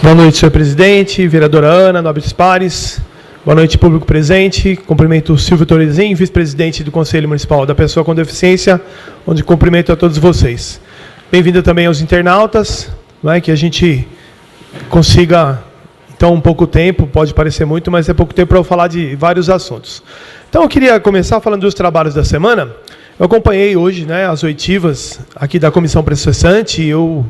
Boa noite, senhor presidente, vereadora Ana, nobres pares. Boa noite, público presente. Cumprimento o Silvio Torezinho, vice-presidente do Conselho Municipal da Pessoa com Deficiência, onde cumprimento a todos vocês. Bem-vindo também aos internautas, que a gente consiga, então, um pouco tempo, pode parecer muito, mas é pouco tempo para eu falar de vários assuntos. Então, eu queria começar falando dos trabalhos da semana. Eu acompanhei hoje as oitivas aqui da Comissão Processante e eu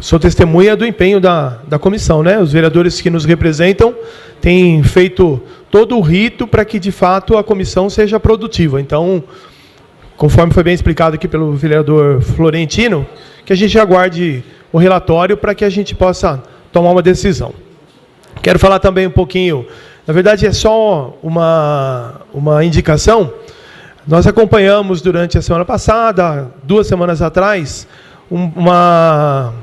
sou testemunha do empenho da comissão, Os vereadores que nos representam têm feito todo o rito para que, de fato, a comissão seja produtiva. Então, conforme foi bem explicado aqui pelo vereador Florentino, que a gente aguarde o relatório para que a gente possa tomar uma decisão. Quero falar também um pouquinho, na verdade é só uma indicação. Nós acompanhamos durante a semana passada, 2 semanas atrás, uma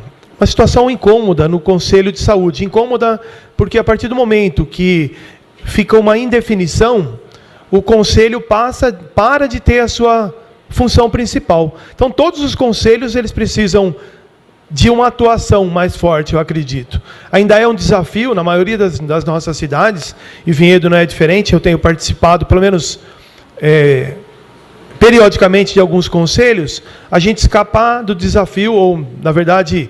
situação incômoda no Conselho de Saúde. Incômoda porque, a partir do momento que fica uma indefinição, o Conselho para de ter a sua função principal. Então, todos os conselhos eles precisam de uma atuação mais forte, eu acredito. Ainda é um desafio, na maioria das nossas cidades, e Vinhedo não é diferente, eu tenho participado, pelo menos periodicamente, de alguns conselhos, a gente escapar do desafio, ou, na verdade,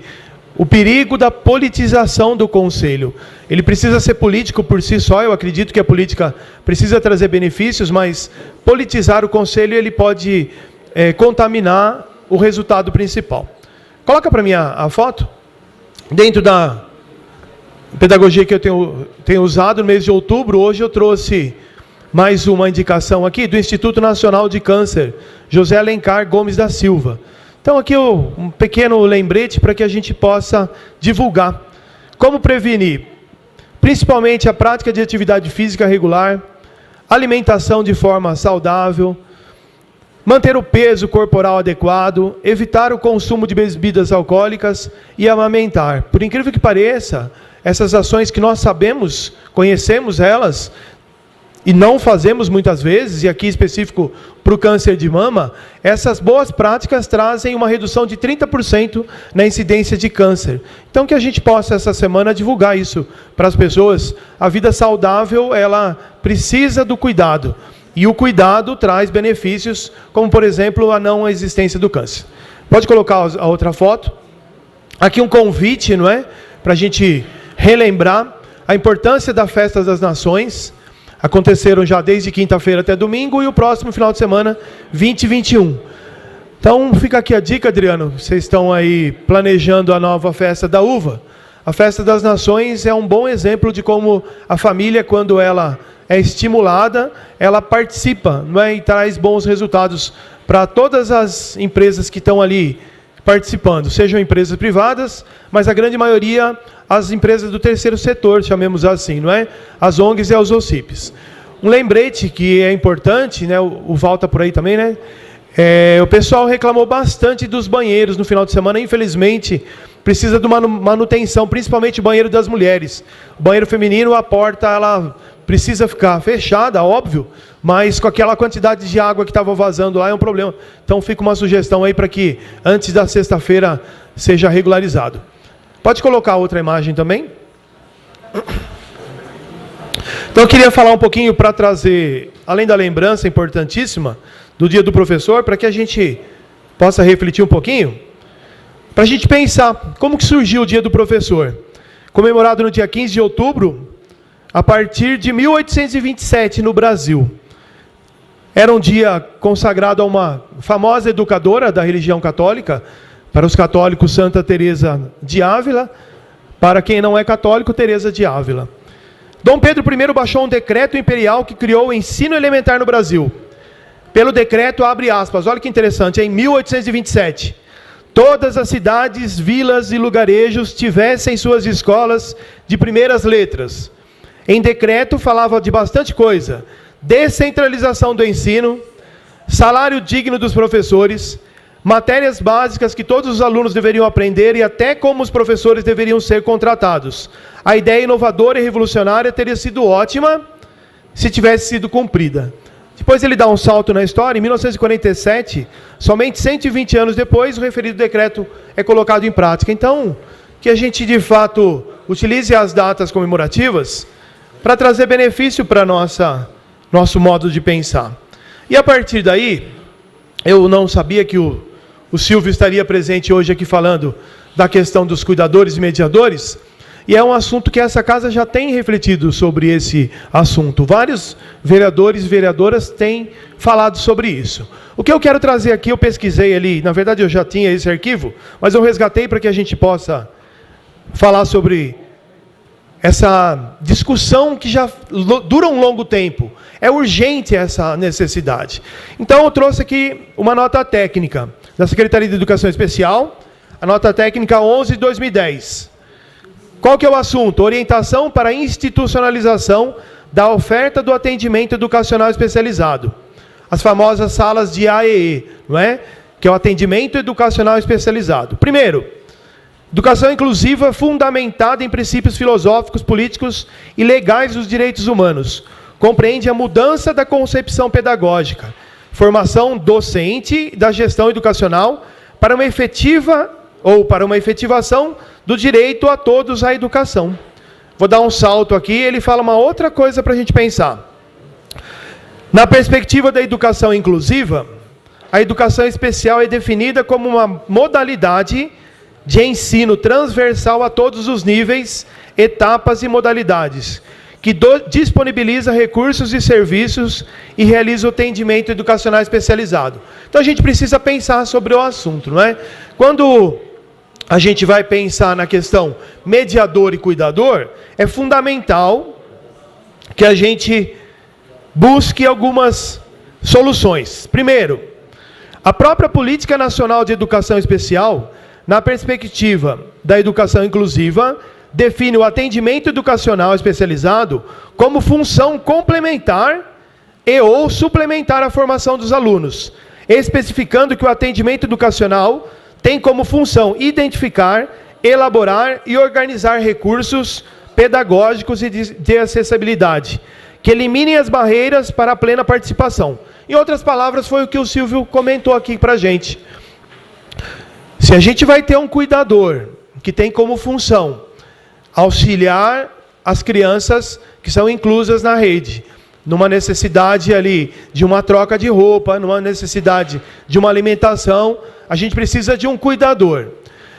o perigo da politização do Conselho. Ele precisa ser político por si só, eu acredito que a política precisa trazer benefícios, mas politizar o Conselho ele pode contaminar o resultado principal. Coloca para mim a foto. Dentro da pedagogia que eu tenho usado no mês de outubro, hoje eu trouxe mais uma indicação aqui do Instituto Nacional de Câncer, José Alencar Gomes da Silva. Então, aqui um pequeno lembrete para que a gente possa divulgar. Como prevenir? Principalmente a prática de atividade física regular, alimentação de forma saudável, manter o peso corporal adequado, evitar o consumo de bebidas alcoólicas e amamentar. Por incrível que pareça, essas ações que nós sabemos, conhecemos elas, e não fazemos muitas vezes, e aqui específico para o câncer de mama, essas boas práticas trazem uma redução de 30% na incidência de câncer. Então, que a gente possa, essa semana, divulgar isso para as pessoas. A vida saudável, ela precisa do cuidado. E o cuidado traz benefícios, como, por exemplo, a não existência do câncer. Pode colocar a outra foto. Aqui um convite, para a gente relembrar a importância da Festa das Nações. Aconteceram já desde quinta-feira até domingo e o próximo final de semana, 20 e 21. Então, fica aqui a dica, Adriano. Vocês estão aí planejando a nova Festa da Uva. A Festa das Nações é um bom exemplo de como a família, quando ela é estimulada, ela participa, e traz bons resultados para todas as empresas que estão ali participando, sejam empresas privadas, mas a grande maioria as empresas do terceiro setor, chamemos assim, as ONGs e as OCIPs. Um lembrete que é importante, o Val está por aí também, o pessoal reclamou bastante dos banheiros no final de semana, infelizmente, precisa de uma manutenção, principalmente o banheiro das mulheres. O banheiro feminino, a porta, ela precisa ficar fechada, óbvio, mas com aquela quantidade de água que estava vazando lá é um problema. Então fica uma sugestão aí para que antes da sexta-feira seja regularizado. Pode colocar outra imagem também? Então eu queria falar um pouquinho para trazer, além da lembrança importantíssima do Dia do Professor, para que a gente possa refletir um pouquinho, para a gente pensar como que surgiu o Dia do Professor. Comemorado no dia 15 de outubro, a partir de 1827 no Brasil. Era um dia consagrado a uma famosa educadora da religião católica, para os católicos, Santa Teresa de Ávila, para quem não é católico, Teresa de Ávila. Dom Pedro I baixou um decreto imperial que criou o ensino elementar no Brasil. Pelo decreto, abre aspas, olha que interessante, em 1827, todas as cidades, vilas e lugarejos tivessem suas escolas de primeiras letras. Em decreto falava de bastante coisa, descentralização do ensino, salário digno dos professores, matérias básicas que todos os alunos deveriam aprender e até como os professores deveriam ser contratados. A ideia inovadora e revolucionária teria sido ótima se tivesse sido cumprida. Depois ele dá um salto na história, em 1947, somente 120 anos depois, o referido decreto é colocado em prática. Então, que a gente de fato utilize as datas comemorativas para trazer benefício para nosso modo de pensar. E a partir daí, eu não sabia que o Silvio estaria presente hoje aqui falando da questão dos cuidadores e mediadores, e é um assunto que essa casa já tem refletido sobre esse assunto. Vários vereadores e vereadoras têm falado sobre isso. O que eu quero trazer aqui, eu pesquisei ali, na verdade eu já tinha esse arquivo, mas eu resgatei para que a gente possa falar sobre essa discussão que já dura um longo tempo. É urgente essa necessidade. Então eu trouxe aqui uma nota técnica da Secretaria de Educação Especial, a nota técnica 11 de 2010. Qual que é o assunto? Orientação para a institucionalização da oferta do atendimento educacional especializado. As famosas salas de AEE, não é? Que é o atendimento educacional especializado. Primeiro, educação inclusiva fundamentada em princípios filosóficos, políticos e legais dos direitos humanos. Compreende a mudança da concepção pedagógica, formação docente da gestão educacional para uma efetivação do direito a todos à educação. Vou dar um salto aqui, ele fala uma outra coisa para a gente pensar. Na perspectiva da educação inclusiva, a educação especial é definida como uma modalidade de ensino transversal a todos os níveis, etapas e modalidades, que disponibiliza recursos e serviços e realiza o atendimento educacional especializado. Então a gente precisa pensar sobre o assunto, não é? Quando a gente vai pensar na questão mediador e cuidador, é fundamental que a gente busque algumas soluções. Primeiro, a própria Política Nacional de Educação Especial, na perspectiva da educação inclusiva, define o atendimento educacional especializado como função complementar e ou suplementar à formação dos alunos, especificando que o atendimento educacional tem como função identificar, elaborar e organizar recursos pedagógicos e de acessibilidade, que eliminem as barreiras para a plena participação. Em outras palavras, foi o que o Silvio comentou aqui para a gente. Se a gente vai ter um cuidador que tem como função auxiliar as crianças que são inclusas na rede, numa necessidade ali de uma troca de roupa, numa necessidade de uma alimentação, a gente precisa de um cuidador.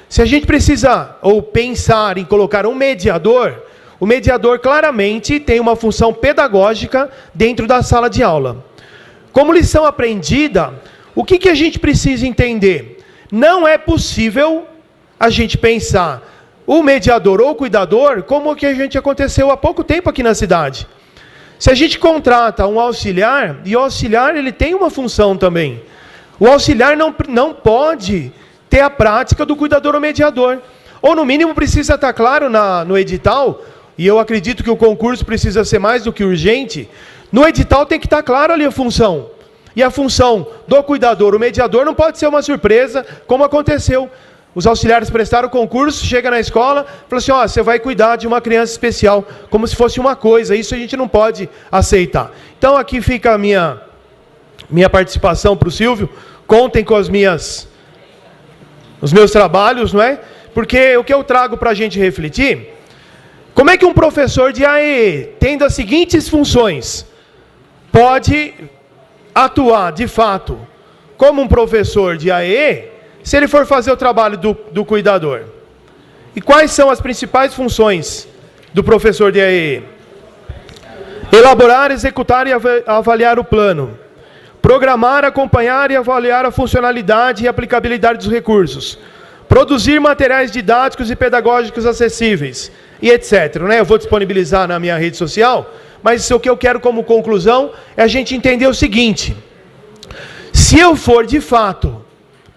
Se a gente precisa ou pensar em colocar um mediador, o mediador claramente tem uma função pedagógica dentro da sala de aula. Como lição aprendida, o que a gente precisa entender? Não é possível a gente pensar o mediador ou o cuidador como o que a gente aconteceu há pouco tempo aqui na cidade. Se a gente contrata um auxiliar, e o auxiliar ele tem uma função também. O auxiliar não pode ter a prática do cuidador ou mediador. Ou no mínimo precisa estar claro no edital, e eu acredito que o concurso precisa ser mais do que urgente, no edital tem que estar claro ali a função. E a função do cuidador, o mediador, não pode ser uma surpresa, como aconteceu. Os auxiliares prestaram o concurso, chega na escola, fala assim, ó, você vai cuidar de uma criança especial, como se fosse uma coisa, isso a gente não pode aceitar. Então aqui fica a minha participação para o Silvio, contem com os meus trabalhos, não é? Porque o que eu trago para a gente refletir, como é que um professor de AEE, tendo as seguintes funções, pode atuar de fato como um professor de AEE, se ele for fazer o trabalho do cuidador? E quais são as principais funções do professor de AEE? Elaborar, executar e avaliar o plano. Programar, acompanhar e avaliar a funcionalidade e aplicabilidade dos recursos. Produzir materiais didáticos e pedagógicos acessíveis. E etc. Né? Eu vou disponibilizar na minha rede social, mas o que eu quero como conclusão é a gente entender o seguinte. Se eu for de fato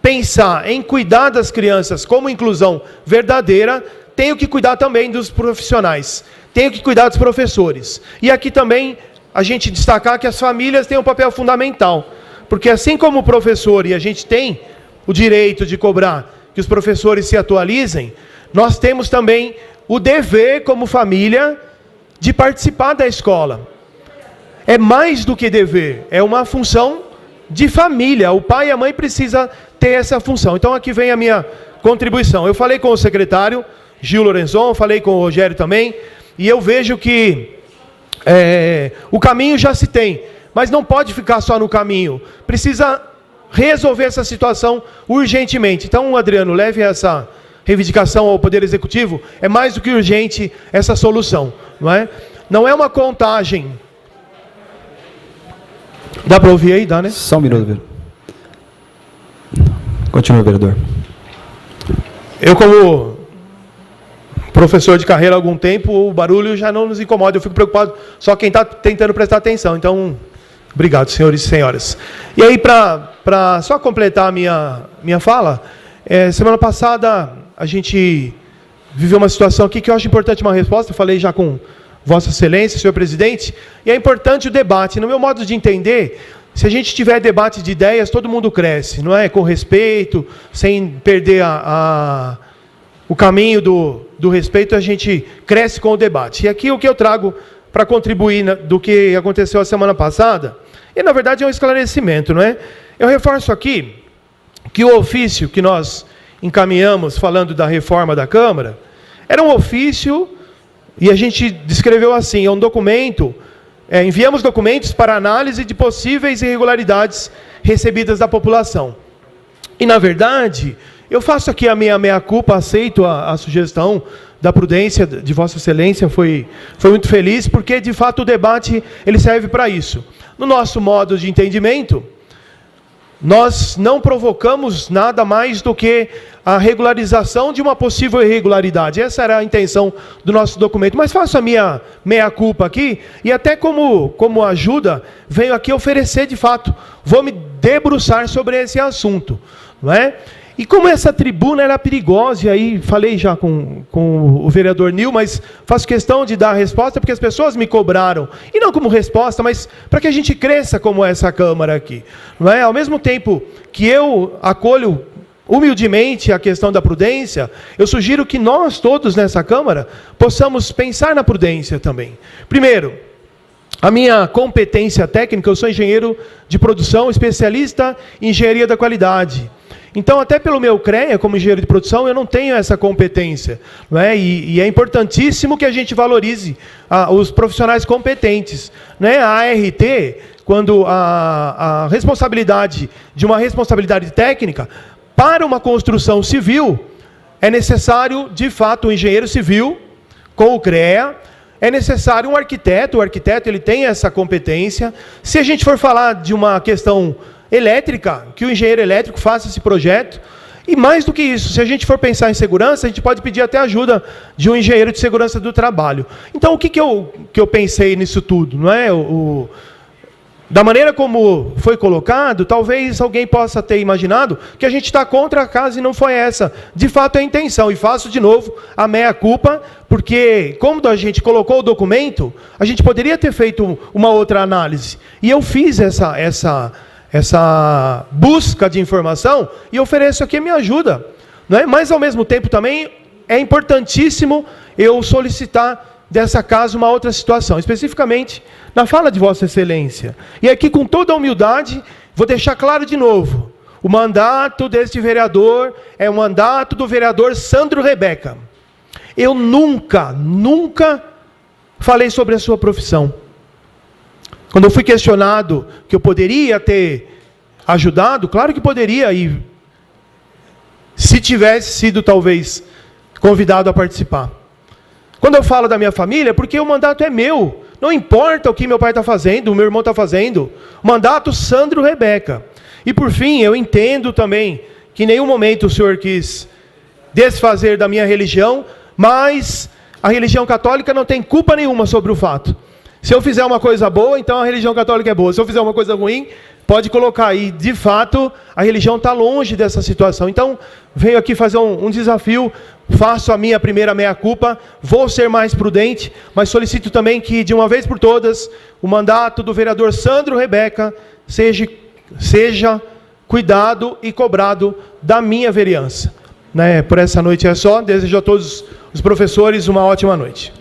pensar em cuidar das crianças como inclusão verdadeira, tenho que cuidar também dos profissionais, tenho que cuidar dos professores. E aqui também a gente destacar que as famílias têm um papel fundamental, porque assim como o professor, e a gente tem o direito de cobrar que os professores se atualizem, nós temos também o dever como família de participar da escola. É mais do que dever, é uma função de família. O pai e a mãe precisam ter essa função. Então aqui vem a minha contribuição. Eu falei com o secretário Gil Lorenzon, falei com o Rogério também, e eu vejo que o caminho já se tem, mas não pode ficar só no caminho. Precisa resolver essa situação urgentemente. Então, Adriano, leve essa reivindicação ao Poder Executivo. É mais do que urgente essa solução, não é? Não é uma contagem. Dá para ouvir aí? Dá, né? Só um minuto, vereador. Continua, vereador. Eu, como professor de carreira há algum tempo, o barulho já não nos incomoda. Eu fico preocupado só quem está tentando prestar atenção. Então, obrigado, senhores e senhoras. E aí, para só completar a minha fala, semana passada a gente viveu uma situação aqui que eu acho importante uma resposta. Eu falei já com Vossa Excelência, senhor presidente, e é importante o debate. No meu modo de entender, se a gente tiver debate de ideias, todo mundo cresce, não é? Com respeito, sem perder o caminho do respeito, a gente cresce com o debate. E aqui o que eu trago para contribuir do que aconteceu a semana passada, e na verdade é um esclarecimento, não é? Eu reforço aqui que o ofício que nós encaminhamos falando da reforma da Câmara, era um ofício, e a gente descreveu assim, é um documento, enviamos documentos para análise de possíveis irregularidades recebidas da população. E, na verdade, eu faço aqui a minha meia-culpa, aceito a sugestão da prudência de Vossa Excelência, foi muito feliz, porque, de fato, o debate ele serve para isso. No nosso modo de entendimento, nós não provocamos nada mais do que a regularização de uma possível irregularidade. Essa era a intenção do nosso documento. Mas faço a minha meia-culpa aqui, e até como ajuda, venho aqui oferecer de fato, vou me debruçar sobre esse assunto, não é? E como essa tribuna era perigosa, e aí falei já com o vereador Nil, mas faço questão de dar a resposta, porque as pessoas me cobraram, e não como resposta, mas para que a gente cresça como essa Câmara aqui, não é? Ao mesmo tempo que eu acolho humildemente a questão da prudência, eu sugiro que nós todos nessa Câmara possamos pensar na prudência também. Primeiro, a minha competência técnica, eu sou engenheiro de produção, especialista em engenharia da qualidade. Então, até pelo meu CREA, como engenheiro de produção, eu não tenho essa competência, não é? E é importantíssimo que a gente valorize os profissionais competentes, né? A ART, quando a responsabilidade de uma responsabilidade técnica, para uma construção civil, é necessário, de fato, um engenheiro civil com o CREA, é necessário um arquiteto, o arquiteto ele tem essa competência. Se a gente for falar de uma questão elétrica, que o engenheiro elétrico faça esse projeto. E mais do que isso, se a gente for pensar em segurança, a gente pode pedir até ajuda de um engenheiro de segurança do trabalho. Então, o que eu pensei nisso tudo? Não é? Da maneira como foi colocado, talvez alguém possa ter imaginado que a gente está contra a casa, e não foi essa. De fato, é a intenção. E faço de novo a meia-culpa, porque como a gente colocou o documento, a gente poderia ter feito uma outra análise. E eu fiz essa busca de informação e ofereço aqui a minha ajuda, não é? Mas, ao mesmo tempo, também é importantíssimo eu solicitar dessa casa uma outra situação, especificamente na fala de Vossa Excelência. E aqui, com toda a humildade, vou deixar claro de novo, o mandato deste vereador é o mandato do vereador Sandro Rebeca. Eu nunca falei sobre a sua profissão. Quando eu fui questionado que eu poderia ter ajudado, claro que poderia, e se tivesse sido talvez convidado a participar. Quando eu falo da minha família, porque o mandato é meu, não importa o que meu pai está fazendo, o meu irmão está fazendo, o mandato Sandro Rebeca. E por fim, eu entendo também que em nenhum momento o senhor quis desfazer da minha religião, mas a religião católica não tem culpa nenhuma sobre o fato. Se eu fizer uma coisa boa, então a religião católica é boa. Se eu fizer uma coisa ruim, pode colocar aí. De fato, a religião está longe dessa situação. Então, venho aqui fazer um desafio, faço a minha primeira meia-culpa, vou ser mais prudente, mas solicito também que, de uma vez por todas, o mandato do vereador Sandro Rebeca seja cuidado e cobrado da minha vereança. Né? Por essa noite é só. Desejo a todos os professores uma ótima noite.